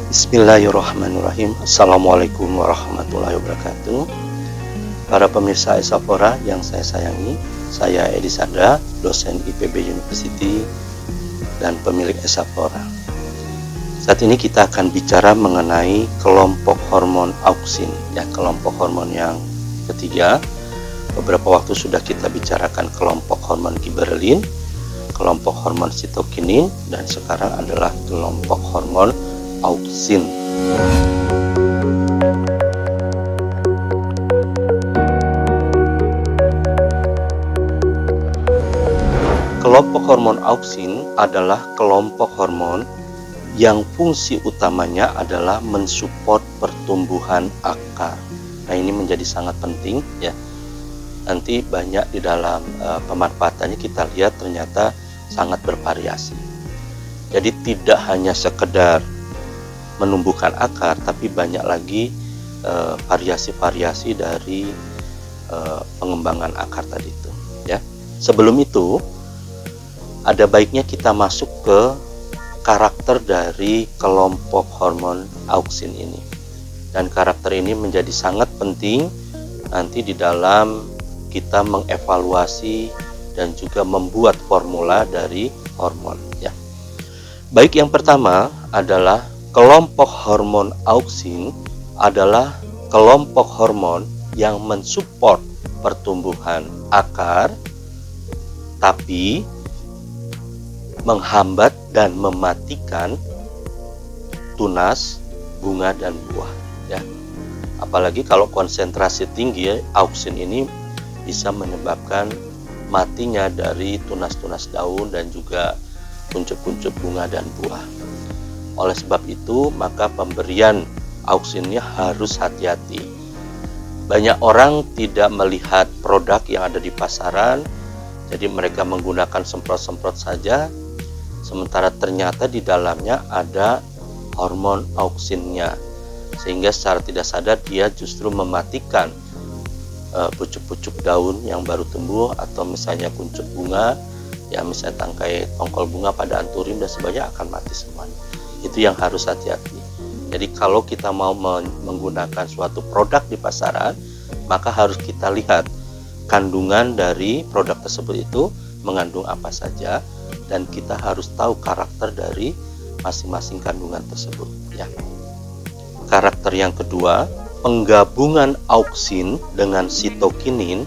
Bismillahirrahmanirrahim. Assalamualaikum warahmatullahi wabarakatuh. Para pemirsa Esafora yang saya sayangi, saya Edi Sandra, dosen IPB University dan pemilik Esafora. Saat ini kita akan bicara mengenai kelompok hormon auksin, kelompok hormon yang ketiga. Beberapa waktu sudah kita bicarakan kelompok hormon giberelin, kelompok hormon sitokinin, dan sekarang adalah kelompok hormon auksin. Kelompok hormon auksin adalah kelompok hormon yang fungsi utamanya adalah mensupport pertumbuhan akar. Nah, ini menjadi sangat penting ya. Nanti banyak di dalam pemanfaatannya kita lihat ternyata sangat bervariasi. Jadi tidak hanya sekedar menumbuhkan akar, tapi banyak lagi variasi-variasi dari pengembangan akar tadi itu ya. Sebelum itu ada baiknya kita masuk ke karakter dari kelompok hormon auksin ini, dan karakter ini menjadi sangat penting nanti di dalam kita mengevaluasi dan juga membuat formula dari hormon ya. Baik, yang pertama adalah kelompok hormon auksin adalah kelompok hormon yang mensupport pertumbuhan akar tapi menghambat dan mematikan tunas, bunga, dan buah ya. Apalagi kalau konsentrasi tinggi auksin ini bisa menyebabkan matinya dari tunas-tunas daun dan juga kuncup-kuncup bunga dan buah. Oleh sebab itu, maka pemberian auksinnya harus hati-hati. Banyak orang tidak melihat produk yang ada di pasaran, jadi mereka menggunakan semprot-semprot saja, sementara ternyata di dalamnya ada hormon auksinnya, sehingga secara tidak sadar dia justru mematikan pucuk-pucuk daun yang baru tumbuh, atau misalnya kuncup bunga, ya misalnya tangkai tongkol bunga pada anturim dan sebagainya akan mati semuanya. Itu yang harus hati-hati. Jadi kalau kita mau menggunakan suatu produk di pasaran, maka harus kita lihat kandungan dari produk tersebut itu mengandung apa saja, dan kita harus tahu karakter dari masing-masing kandungan tersebut ya. Karakter yang kedua, penggabungan auksin dengan sitokinin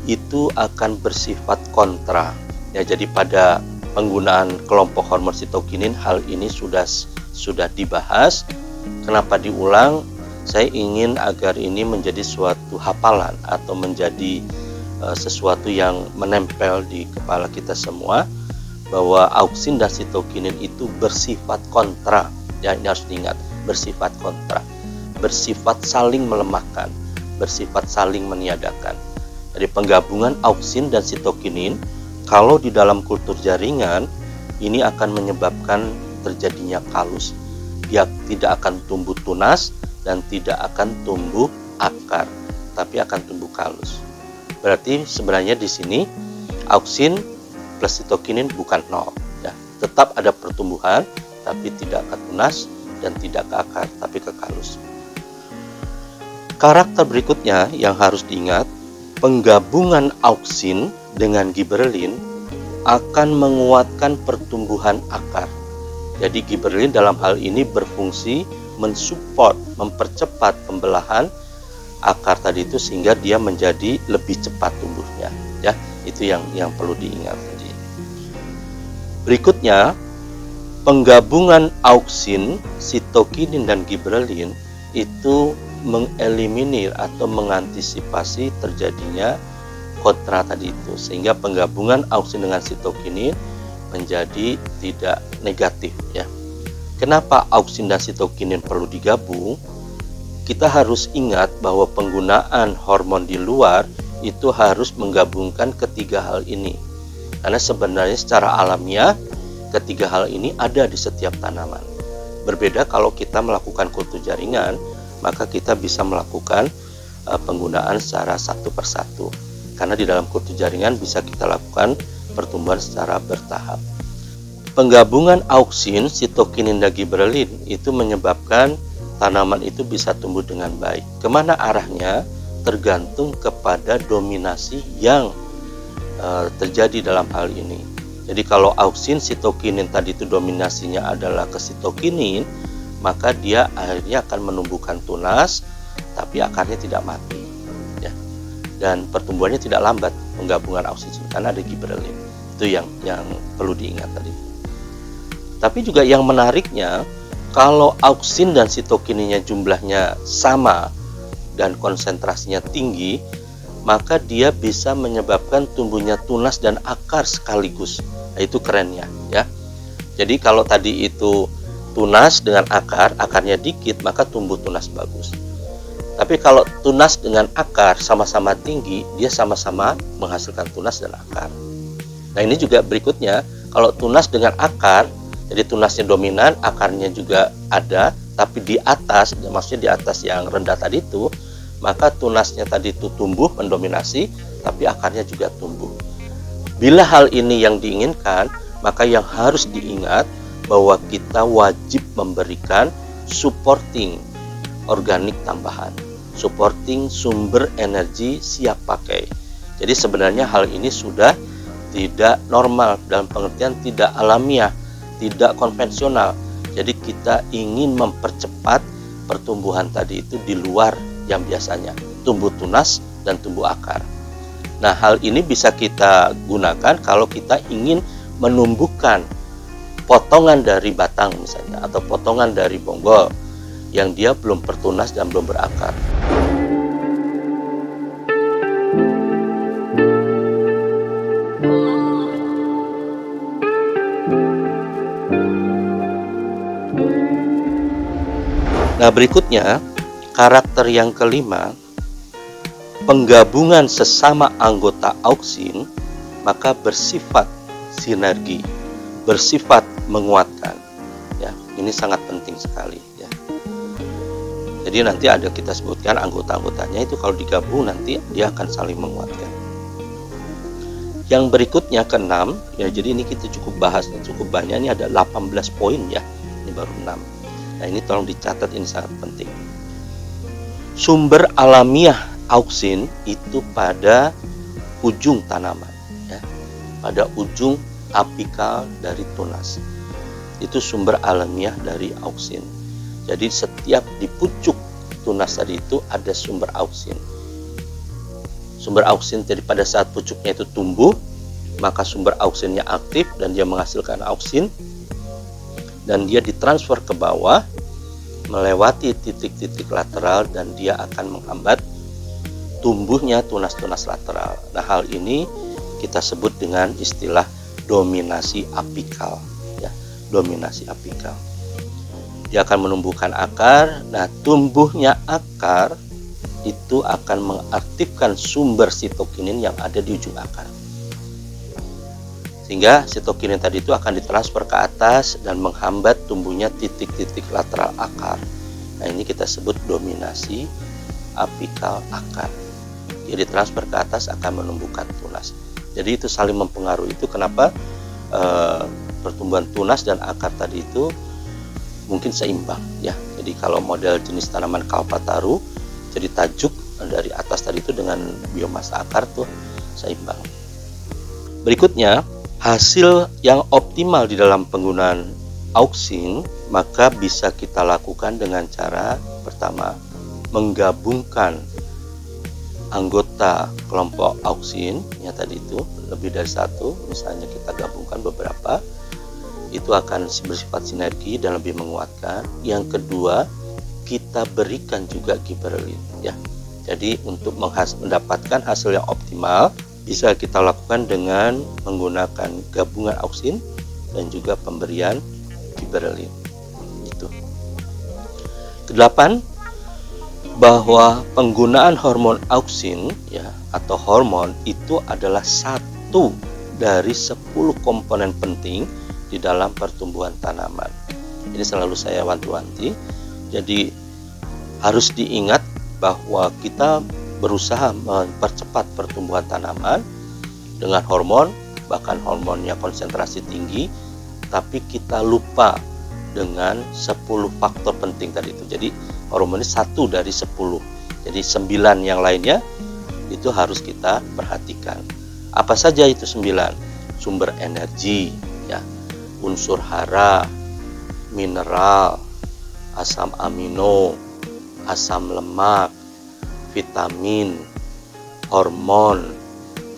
itu akan bersifat kontra ya. Jadi pada penggunaan kelompok hormon sitokinin hal ini sudah dibahas. Kenapa diulang? Saya ingin agar ini menjadi suatu hafalan atau menjadi sesuatu yang menempel di kepala kita semua, bahwa auksin dan sitokinin itu bersifat kontra ya. Ini harus diingat, bersifat kontra, bersifat saling melemahkan, bersifat saling meniadakan. Jadi penggabungan auksin dan sitokinin kalau di dalam kultur jaringan ini akan menyebabkan terjadinya kalus. Dia tidak akan tumbuh tunas dan tidak akan tumbuh akar, tapi akan tumbuh kalus. Berarti sebenarnya di sini auksin plus sitokinin bukan nol ya. Tetap ada pertumbuhan, tapi tidak ke tunas dan tidak ke akar, tapi ke kalus. Karakter berikutnya yang harus diingat, penggabungan auksin dengan giberelin akan menguatkan pertumbuhan akar. Jadi giberelin dalam hal ini berfungsi mensupport, mempercepat pembelahan akar tadi itu sehingga dia menjadi lebih cepat tumbuhnya ya. Itu yang perlu diingat tadi. Berikutnya, penggabungan auksin, sitokinin, dan giberelin itu mengeliminir atau mengantisipasi terjadinya kontra tadi itu, sehingga penggabungan auksin dengan sitokinin menjadi tidak negatif ya. Kenapa auksin dan sitokinin perlu digabung? Kita harus ingat bahwa penggunaan hormon di luar itu harus menggabungkan ketiga hal ini, karena sebenarnya secara alamiah ketiga hal ini ada di setiap tanaman. Berbeda kalau kita melakukan kultur jaringan, maka kita bisa melakukan penggunaan secara satu persatu. Karena di dalam kultur jaringan bisa kita lakukan pertumbuhan secara bertahap. Penggabungan auksin, sitokinin, dan giberelin itu menyebabkan tanaman itu bisa tumbuh dengan baik. Kemana arahnya? Tergantung kepada dominasi yang terjadi dalam hal ini. Jadi kalau auksin, sitokinin tadi itu dominasinya adalah ke sitokinin, maka dia akhirnya akan menumbuhkan tunas, tapi akarnya tidak mati, ya. Dan pertumbuhannya tidak lambat, penggabungan auksin karena ada giberelin. Itu yang perlu diingat tadi. Tapi juga yang menariknya, kalau auksin dan sitokininnya jumlahnya sama dan konsentrasinya tinggi, maka dia bisa menyebabkan tumbuhnya tunas dan akar sekaligus. Nah, itu kerennya, ya. Jadi kalau tadi itu tunas dengan akar, akarnya dikit, maka tumbuh tunas bagus. Tapi kalau tunas dengan akar sama-sama tinggi, dia sama-sama menghasilkan tunas dan akar. Nah, ini juga berikutnya, kalau tunas dengan akar, jadi tunasnya dominan, akarnya juga ada, tapi di atas, maksudnya di atas yang rendah tadi itu, maka tunasnya tadi itu tumbuh mendominasi, tapi akarnya juga tumbuh. Bila hal ini yang diinginkan, maka yang harus diingat bahwa kita wajib memberikan supporting organik tambahan, supporting sumber energi siap pakai. Jadi sebenarnya hal ini sudah tidak normal, dalam pengertian tidak alamiah, tidak konvensional. Jadi kita ingin mempercepat pertumbuhan tadi itu di luar yang biasanya tumbuh tunas dan tumbuh akar. Nah, hal ini bisa kita gunakan kalau kita ingin menumbuhkan potongan dari batang misalnya, atau potongan dari bonggol yang dia belum bertunas dan belum berakar. Nah, berikutnya karakter yang kelima, penggabungan sesama anggota auksin maka bersifat sinergi, bersifat menguatkan. Ya, ini sangat penting sekali, ya. Jadi nanti ada kita sebutkan anggota-anggotanya itu kalau digabung nanti dia akan saling menguatkan. Yang berikutnya keenam, ya, jadi ini kita cukup bahas cukup banyak, ini ada 18 poin, ya. Ini baru 6. Nah, ini tolong dicatat, ini sangat penting. Sumber alamiah auksin itu pada ujung tanaman, ya, pada ujung apikal dari tunas. Itu sumber alamiah dari auksin. Jadi setiap di pucuk tunas tadi itu ada sumber auksin. Sumber auksin jadi pada saat pucuknya itu tumbuh, maka sumber auksinnya aktif dan dia menghasilkan auksin, dan dia ditransfer ke bawah melewati titik-titik lateral dan dia akan menghambat tumbuhnya tunas-tunas lateral. Nah, hal ini kita sebut dengan istilah dominasi apikal, ya, dominasi apikal. Dia akan menumbuhkan akar. Nah, tumbuhnya akar itu akan mengaktifkan sumber sitokinin yang ada di ujung akar. Sehingga sitokinin tadi itu akan ditransfer ke atas dan menghambat tumbuhnya titik-titik lateral akar. Nah, ini kita sebut dominasi apikal akar. Dia ditransfer ke atas akan menumbuhkan tunas. Jadi itu saling mempengaruhi. Itu kenapa pertumbuhan tunas dan akar tadi itu mungkin seimbang, ya. Jadi kalau model jenis tanaman kalpataru, jadi tajuk dari atas tadi itu dengan biomasa akar tuh seimbang. Berikutnya, hasil yang optimal di dalam penggunaan auksin maka bisa kita lakukan dengan cara pertama, menggabungkan anggota kelompok auksin ya tadi itu lebih dari satu, misalnya kita gabungkan beberapa, itu akan bersifat sinergi dan lebih menguatkan. Yang kedua, kita berikan juga giberelin, ya. Jadi untuk mendapatkan hasil yang optimal bisa kita lakukan dengan menggunakan gabungan auksin dan juga pemberian giberelin. Itu. Kedelapan, bahwa penggunaan hormon auksin ya atau hormon itu adalah satu dari 10 komponen penting di dalam pertumbuhan tanaman. Ini selalu saya wanti-wanti. Jadi harus diingat bahwa kita berusaha mempercepat pertumbuhan tanaman dengan hormon, bahkan hormonnya konsentrasi tinggi, tapi kita lupa dengan 10 faktor penting tadi itu. Jadi hormon ini 1 dari 10. Jadi 9 yang lainnya itu harus kita perhatikan. Apa saja itu 9? Sumber energi, ya, unsur hara, mineral, asam amino, asam lemak, vitamin, hormon,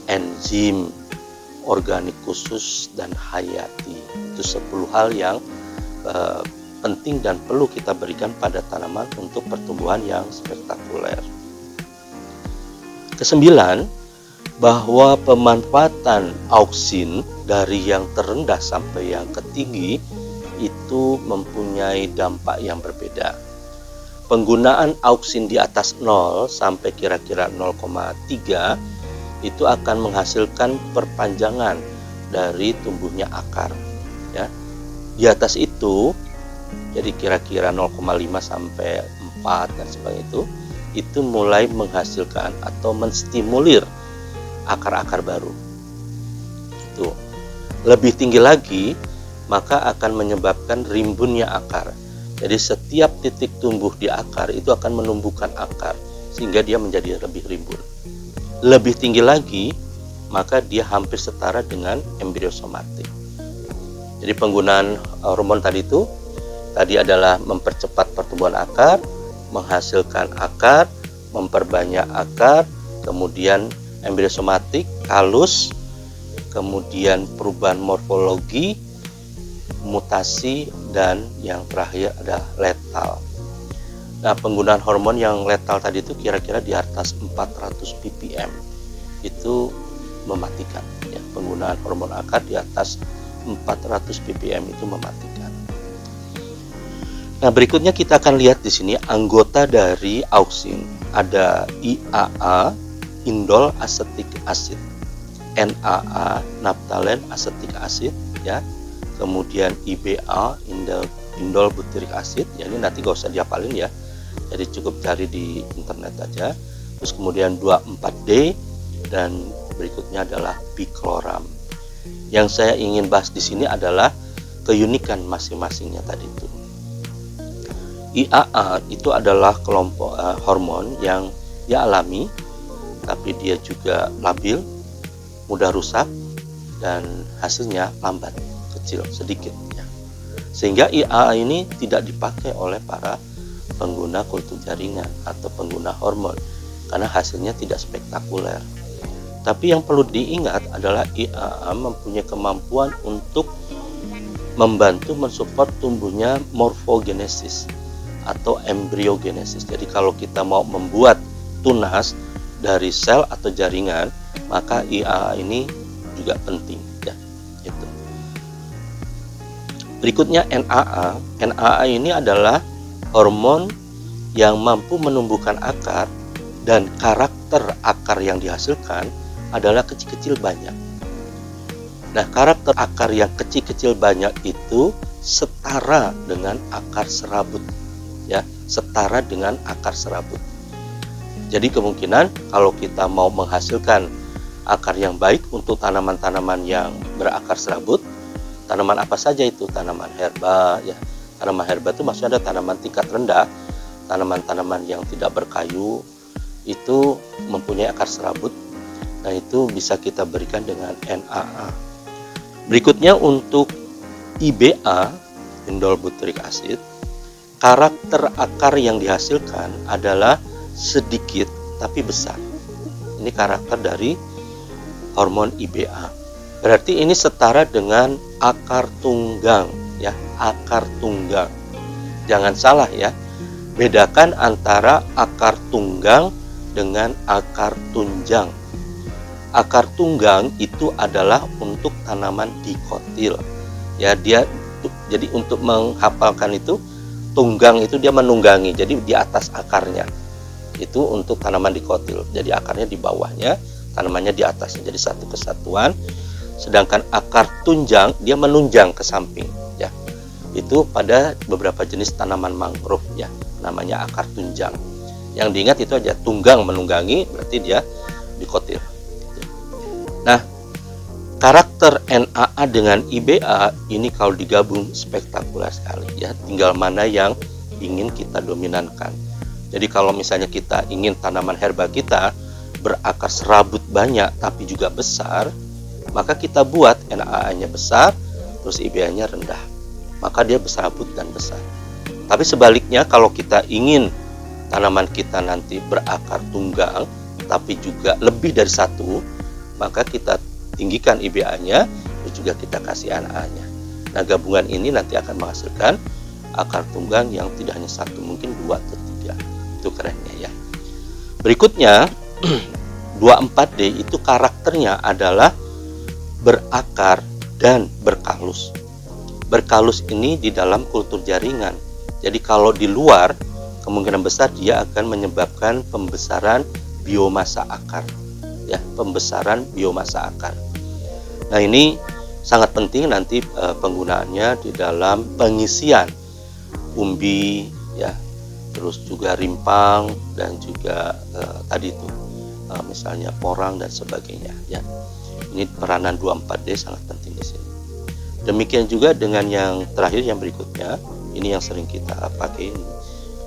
enzim, organik khusus, dan hayati. Itu 10 hal yang penting dan perlu kita berikan pada tanaman untuk pertumbuhan yang spektakuler. Kesembilan, bahwa pemanfaatan auksin dari yang terendah sampai yang ketinggi itu mempunyai dampak yang berbeda. Penggunaan auksin di atas 0 sampai kira-kira 0,3 itu akan menghasilkan perpanjangan dari tumbuhnya akar, ya. Di atas itu, jadi kira-kira 0,5 sampai 4 dan sebagainya itu mulai menghasilkan atau menstimulir akar-akar baru. Itu lebih tinggi lagi, maka akan menyebabkan rimbunnya akar. Jadi setiap titik tumbuh di akar itu akan menumbuhkan akar sehingga dia menjadi lebih rimbun. Lebih tinggi lagi, maka dia hampir setara dengan embriosomatik. Jadi penggunaan hormon tadi adalah mempercepat pertumbuhan akar, menghasilkan akar, memperbanyak akar, kemudian embriosomatik, kalus, kemudian perubahan morfologi, mutasi, dan yang terakhir adalah letal. Nah, penggunaan hormon yang letal tadi itu kira-kira di atas 400 ppm itu mematikan, ya. Penggunaan hormon akar di atas 400 ppm itu mematikan. Nah, berikutnya kita akan lihat di sini anggota dari auksin. Ada IAA, indol asetik acid, NAA, naphthalen acetic acid, ya. Kemudian IBA, indol butyric acid, ya, ini nanti gak usah dihafalin, ya. Jadi cukup cari di internet aja. Terus kemudian 24D, dan berikutnya adalah bikloram. Yang saya ingin bahas di sini adalah keunikan masing-masingnya tadi itu. IAA itu adalah kelompok hormon yang dia alami, tapi dia juga labil, mudah rusak, dan hasilnya lambat, kecil, sedikit, ya. Sehingga IAA ini tidak dipakai oleh para pengguna kultur jaringan atau pengguna hormon karena hasilnya tidak spektakuler. Tapi yang perlu diingat adalah IAA mempunyai kemampuan untuk membantu mensupport tumbuhnya morfogenesis atau embriogenesis. Jadi kalau kita mau membuat tunas dari sel atau jaringan, maka IAA ini juga penting, ya. Itu. Berikutnya NAA. NAA ini adalah hormon yang mampu menumbuhkan akar, dan karakter akar yang dihasilkan adalah kecil-kecil banyak. Nah, karakter akar yang kecil-kecil banyak itu setara dengan akar serabut, ya, setara dengan akar serabut. Jadi kemungkinan kalau kita mau menghasilkan akar yang baik untuk tanaman-tanaman yang berakar serabut, tanaman apa saja itu? Tanaman herba, ya. Tanaman herba itu maksudnya ada tanaman tingkat rendah, tanaman-tanaman yang tidak berkayu, itu mempunyai akar serabut. Nah, itu bisa kita berikan dengan NAA. Berikutnya untuk IBA, indol butyric acid, karakter akar yang dihasilkan adalah sedikit tapi besar. Ini karakter dari hormon IBA. Berarti ini setara dengan akar tunggang, ya, akar tunggang. Jangan salah, ya. Bedakan antara akar tunggang dengan akar tunjang. Akar tunggang itu adalah untuk tanaman dikotil. Ya, dia jadi untuk menghafalkan itu, tunggang itu dia menunggangi, jadi di atas akarnya. Itu untuk tanaman dikotil. Jadi akarnya di bawahnya, tanamannya di atasnya. Jadi satu kesatuan. Sedangkan akar tunjang dia menunjang ke samping, ya. Itu pada beberapa jenis tanaman mangrove, ya, namanya akar tunjang. Yang diingat itu aja, tunggang menunggangi berarti dia dikotil. Nah, Karakter NAA dengan IBA ini kalau digabung spektakuler sekali ya. Tinggal mana yang ingin kita dominankan. Jadi kalau misalnya kita ingin tanaman herba kita berakar serabut banyak tapi juga besar, maka kita buat NAA-nya besar, terus IBA-nya rendah. Maka dia berserabut dan besar. Tapi sebaliknya kalau kita ingin tanaman kita nanti berakar tunggal tapi juga lebih dari satu, maka kita tinggikan IBA-nya dan juga kita kasih NAA-nya. Nah, gabungan ini nanti akan menghasilkan akar tunggang yang tidak hanya satu, mungkin 2 atau 3. Itu kerennya ya. Berikutnya 24D itu karakternya adalah berakar dan berkalus. Berkalus ini di dalam kultur jaringan. Jadi kalau di luar, kemungkinan besar dia akan menyebabkan pembesaran biomasa akar. Ya, pembesaran biomasa akar. Nah, ini sangat penting nanti penggunaannya di dalam pengisian umbi ya, terus juga rimpang dan juga tadi itu misalnya porang dan sebagainya ya. Ini peranan 24D sangat penting di sini. Demikian juga dengan yang terakhir yang berikutnya, ini yang sering kita pakai ini.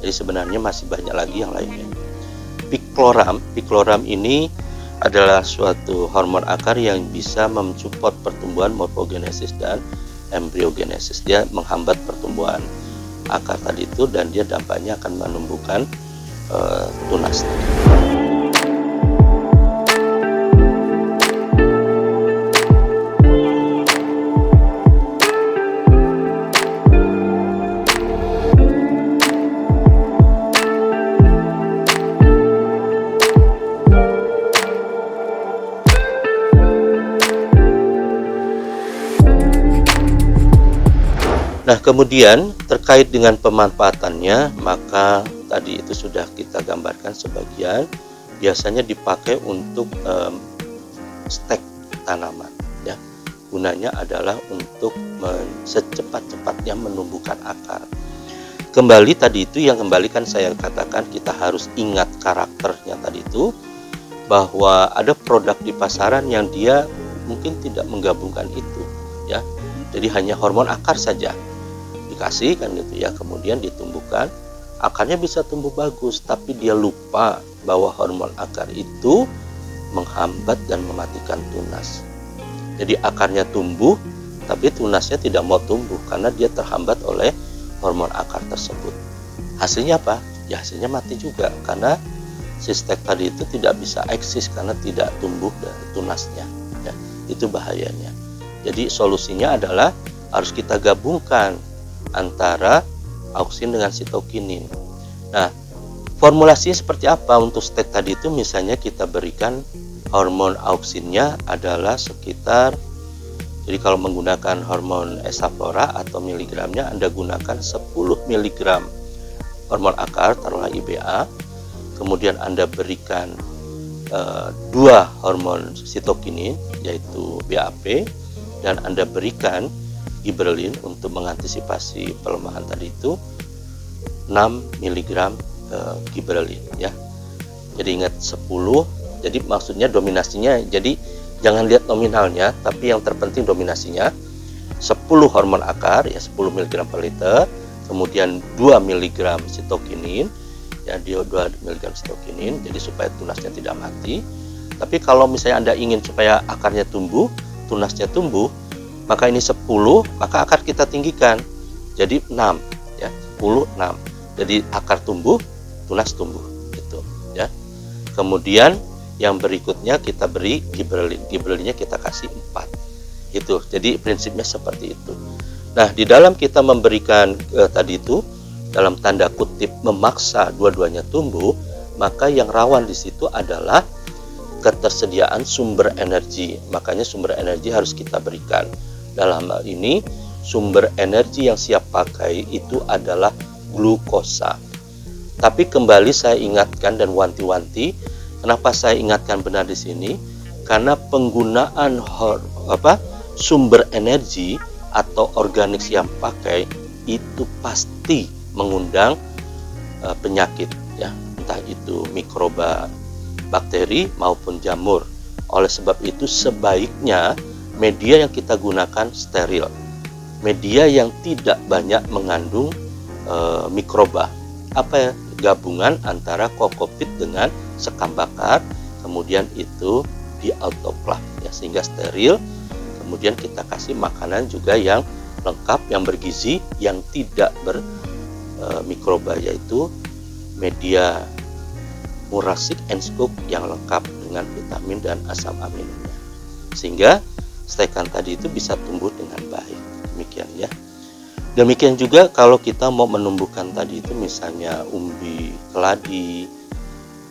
Jadi sebenarnya masih banyak lagi yang lainnya. Picloram ini adalah suatu hormon akar yang bisa mensupport pertumbuhan morfogenesis dan embryogenesis. Dia menghambat pertumbuhan akar tadi itu dan dia dampaknya akan menumbuhkan tunas. Nah, kemudian terkait dengan pemanfaatannya, maka tadi itu sudah kita gambarkan sebagian. Biasanya dipakai untuk stek tanaman ya. Gunanya adalah untuk secepat-cepatnya menumbuhkan akar. Kembali tadi itu yang kembalikan saya katakan kita harus ingat karakternya tadi itu, bahwa ada produk di pasaran yang dia mungkin tidak menggabungkan itu ya. Jadi hanya hormon akar saja dikasih kan gitu ya, kemudian ditumbuhkan, akarnya bisa tumbuh bagus, tapi dia lupa bahwa hormon akar itu menghambat dan mematikan tunas. Jadi akarnya tumbuh, tapi tunasnya tidak mau tumbuh karena dia terhambat oleh hormon akar tersebut. Hasilnya apa? Ya hasilnya mati juga karena si stek tadi itu tidak bisa eksis karena tidak tumbuh tunasnya. Ya, itu bahayanya. Jadi solusinya adalah harus kita gabungkan antara auksin dengan sitokinin. Nah, formulasinya seperti apa untuk stek tadi itu? Misalnya kita berikan hormon auksinnya adalah sekitar, jadi kalau menggunakan hormon Estaflora atau miligramnya, Anda gunakan 10 mg hormon akar, taruhlah IBA, kemudian Anda berikan 2 hormon sitokinin yaitu BAP, dan Anda berikan giberelin untuk mengantisipasi pelemahan tadi itu 6 mg giberelin ya. Jadi ingat 10, jadi maksudnya dominasinya, jadi jangan lihat nominalnya tapi yang terpenting dominasinya 10 hormon akar ya, 10 mg per liter, kemudian 2 mg sitokinin ya, 2 mg sitokinin, jadi supaya tunasnya tidak mati. Tapi kalau misalnya Anda ingin supaya akarnya tumbuh, tunasnya tumbuh, maka ini 10, maka akar kita tinggikan jadi 6 ya, 10 6. Jadi akar tumbuh, tunas tumbuh gitu ya. Kemudian yang berikutnya kita beri giberelin. Giberelinnya kita kasih 4. Itu. Jadi prinsipnya seperti itu. Nah, di dalam kita memberikan tadi itu dalam tanda kutip memaksa dua-duanya tumbuh, maka yang rawan di situ adalah ketersediaan sumber energi. Makanya sumber energi harus kita berikan. Dalam hal ini sumber energi yang siap pakai itu adalah glukosa. Tapi kembali saya ingatkan dan wanti-wanti, kenapa saya ingatkan benar di sini? Karena penggunaan sumber energi atau organik siap pakai itu pasti mengundang penyakit ya, entah itu mikroba, bakteri maupun jamur. Oleh sebab itu sebaiknya media yang kita gunakan steril, media yang tidak banyak mengandung mikroba. Apa ya? Gabungan antara kokopit dengan sekam bakar, kemudian itu di autoclave ya, sehingga steril. Kemudian kita kasih makanan juga yang lengkap, yang bergizi, yang tidak bermikroba, yaitu media Murasik Enskuk yang lengkap dengan vitamin dan asam aminonya, sehingga stekan tadi itu bisa tumbuh dengan baik. Demikian ya. Demikian juga kalau kita mau menumbuhkan tadi itu misalnya umbi keladi,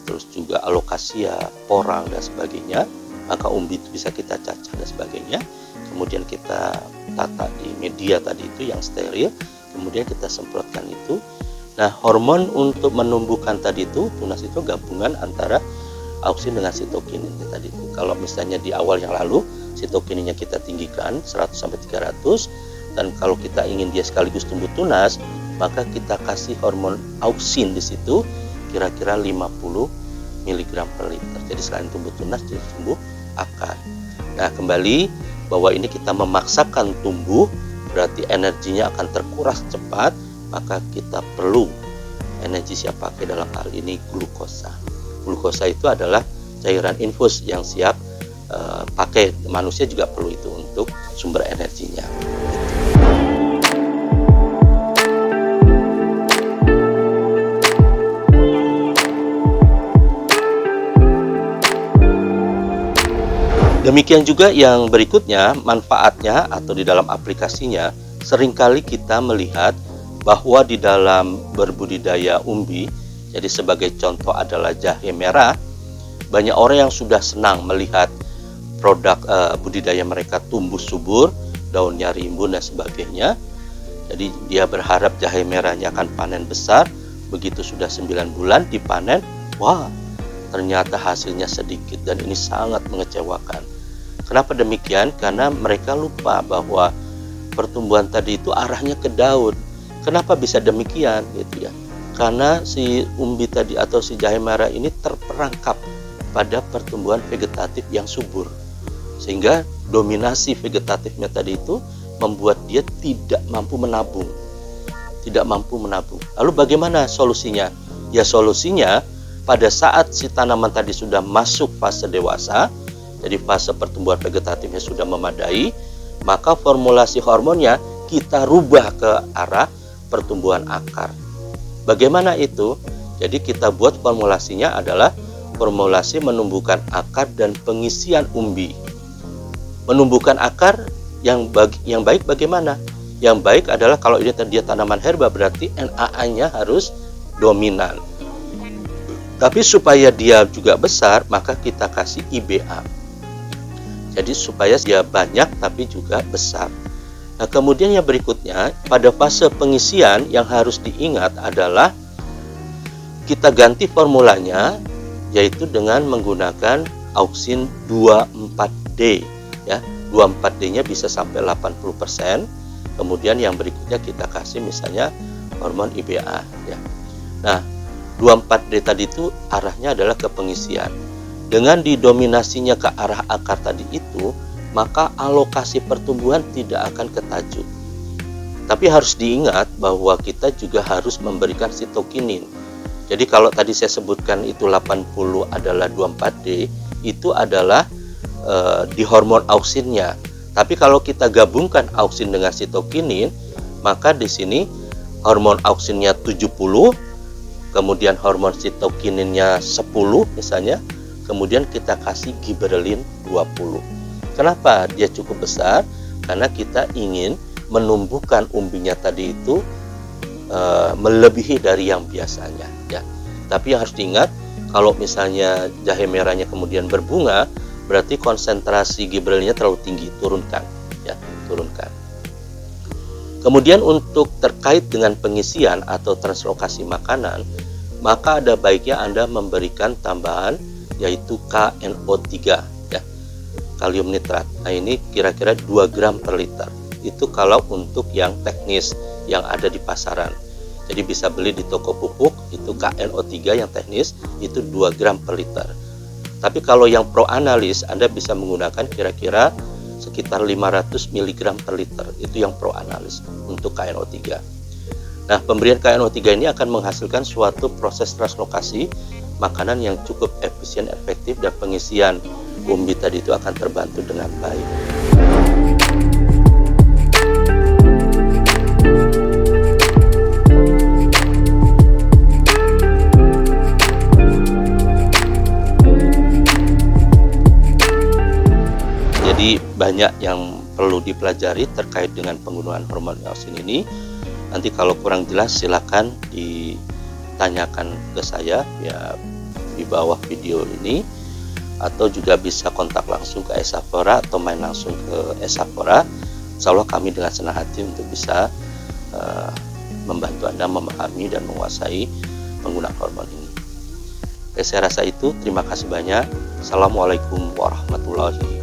terus juga alokasia, porang dan sebagainya, maka umbi itu bisa kita cacah dan sebagainya. Kemudian kita tata di media tadi itu yang steril, kemudian kita semprotkan itu. Nah, hormon untuk menumbuhkan tadi itu, tunas itu gabungan antara auksin dengan sitokinin tadi itu. Kalau misalnya di awal yang lalu sitokininnya kita tinggikan 100 sampai 300, dan kalau kita ingin dia sekaligus tumbuh tunas, maka kita kasih hormon auksin di situ kira-kira 50 mg per liter. Jadi selain tumbuh tunas, dia tumbuh akar. Nah, kembali bahwa ini kita memaksakan tumbuh, berarti energinya akan terkuras cepat, maka kita perlu energi siap pakai, dalam hal ini glukosa. Glukosa itu adalah cairan infus yang siap pakai. Manusia juga perlu itu untuk sumber energinya. Demikian juga yang berikutnya, manfaatnya atau di dalam aplikasinya, seringkali kita melihat bahwa di dalam berbudidaya umbi, jadi sebagai contoh adalah jahe merah, banyak orang yang sudah senang melihat produk budidaya mereka tumbuh subur, daunnya rimbun dan sebagainya. Jadi dia berharap jahe merahnya akan panen besar. Begitu sudah 9 bulan dipanen, wah, ternyata hasilnya sedikit, dan ini sangat mengecewakan. Kenapa demikian? Karena mereka lupa bahwa pertumbuhan tadi itu arahnya ke daun. Kenapa bisa demikian gitu ya? Karena si umbi tadi atau si jahe merah ini terperangkap pada pertumbuhan vegetatif yang subur, sehingga dominasi vegetatifnya tadi itu membuat dia tidak mampu menabung. Lalu bagaimana solusinya? Ya, solusinya pada saat si tanaman tadi sudah masuk fase dewasa, jadi fase pertumbuhan vegetatifnya sudah memadai, maka formulasi hormonnya kita rubah ke arah pertumbuhan akar. Bagaimana itu? Jadi kita buat formulasinya adalah formulasi menumbuhkan akar dan pengisian umbi. Menumbuhkan akar yang baik bagaimana? Yang baik adalah kalau ini dia tanaman herba, berarti NAA-nya harus dominan. Tapi supaya dia juga besar, maka kita kasih IBA. Jadi supaya dia banyak tapi juga besar. Nah, kemudian yang berikutnya, pada fase pengisian yang harus diingat adalah kita ganti formulanya, yaitu dengan menggunakan auksin 24D ya. 24D-nya bisa sampai 80%. Kemudian yang berikutnya kita kasih misalnya hormon IBA ya. Nah, 24D tadi itu arahnya adalah ke pengisian. Dengan didominasinya ke arah akar tadi itu, maka alokasi pertumbuhan tidak akan ketajuk. Tapi harus diingat bahwa kita juga harus memberikan sitokinin. Jadi kalau tadi saya sebutkan itu 80 adalah 24D, itu adalah di hormon auksinnya. Tapi kalau kita gabungkan auksin dengan sitokinin, maka di sini hormon auksinnya 70, kemudian hormon sitokininnya 10 misalnya, kemudian kita kasih giberelin 20. Kenapa dia cukup besar? Karena kita ingin menumbuhkan umbinya tadi itu melebihi dari yang biasanya ya. Tapi yang harus diingat, kalau misalnya jahe merahnya kemudian berbunga, berarti konsentrasi gibrelinnya terlalu tinggi, turunkan ya, turunkan. Kemudian untuk terkait dengan pengisian atau translokasi makanan, maka ada baiknya Anda memberikan tambahan yaitu KNO3 ya, kalium nitrat. Nah, ini kira-kira 2 gram per liter. Itu kalau untuk yang teknis yang ada di pasaran. Jadi bisa beli di toko pupuk, itu KNO3 yang teknis itu 2 gram per liter. Tapi kalau yang pro analis, Anda bisa menggunakan kira-kira sekitar 500 mg per liter, itu yang pro analis untuk KNO3. Nah, pemberian KNO3 ini akan menghasilkan suatu proses translokasi makanan yang cukup efisien, efektif, dan pengisian umbi tadi itu akan terbantu dengan baik. Jadi banyak yang perlu dipelajari terkait dengan penggunaan hormon auksin ini. Nanti kalau kurang jelas silakan ditanyakan ke saya ya di bawah video ini, atau juga bisa kontak langsung ke Esafora atau main langsung ke Esafora. Insya Allah kami dengan senang hati untuk bisa membantu Anda memahami dan menguasai penggunaan hormon ini. Saya rasa itu, terima kasih banyak. Assalamualaikum warahmatullahi wabarakatuh.